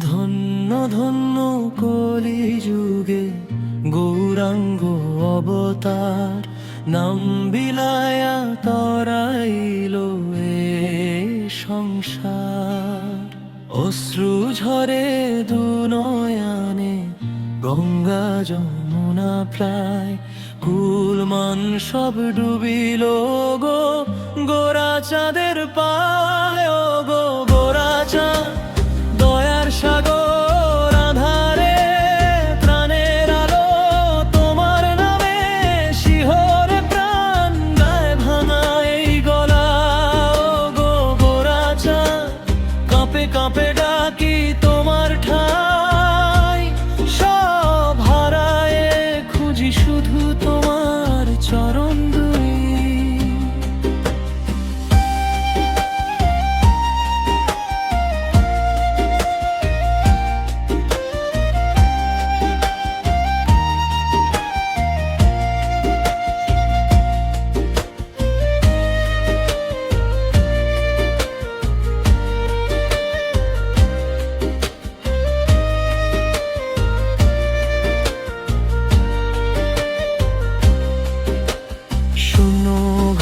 ধন্য ধন্য কলিযুগে গৌরাঙ্গ অবতার, নাম বিলায়া তরাইল এ সংসার। অশ্রু ঝরে দুনয়নে, গঙ্গা যমুনা প্রায়, কুলমান সব ডুবিল গো গোরা চাঁদের পায়। ও গো গোরা চাঁদ দয়ার সাগর আধারে, প্রাণের আলো তোমার নামে, শিহরে প্রাণ গায়ে ভাঙা এই গলা। ও গো গোরা চাঁদ কাঁপে কাঁপে ডাকি তোমার ঠাই, সব হারায় খুঁজি শুধু তোমার চরণ দুই।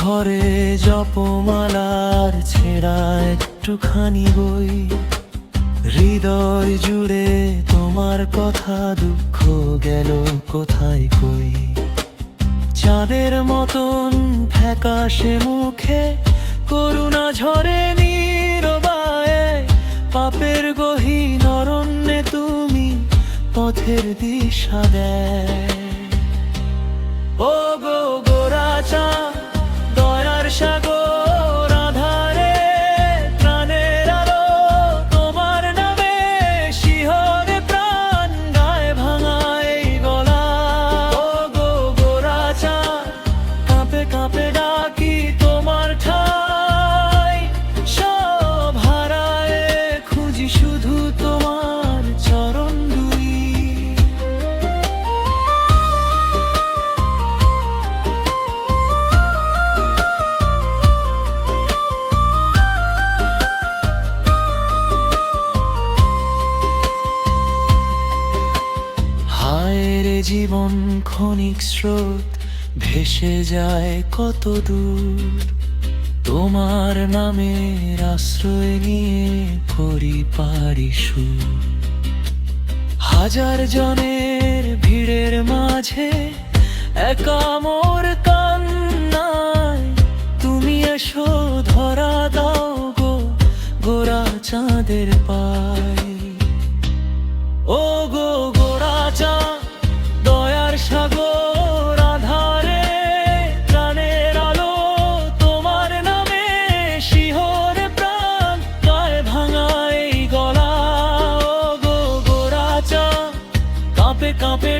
ঘরে জপমালার ছেঁড়া একটুখানি বই, হৃদয় জুড়ে তোমার কথা, দুঃখ গেল কোথায় কই। চাঁদের মতন ফ্যাকাশে মুখে করুণা ঝরে নীরবায়ে, পাপের গহীন অরণ্যে তুমি পথের দিশা দেয়। ও গো গোরা চাঁদ দয়ার সাগর আধারে, প্রাণের আলো তোমার নামে, শিহরে প্রাণ গায়ে ভাঙা এই গলা। ও গো গোরা চাঁদ কাঁপে কাঁপে ডাকি তোমার ঠাই, সব হারায় খুঁজি শুধু তোমার চরণ দুই। জীবন ক্ষণিক স্রোত ভেসে যায় কত দূর, তোমার নামের আশ্রয় নিয়ে করি পারি সুর। হাজার জনের ভিড়ের মাঝে একা মোর কান্নায়, তুমি এসো ধরা দাও গো গোরা চাঁদের পায়। ও গো গোরা চাঁদ দয়ার সাগর আধারে, প্রাণের আলো তোমার নামে, শিহরে প্রাণ গায়ে ভাঙা এই গলা। ও গো গোরা চাঁদ কাঁপে কাঁপে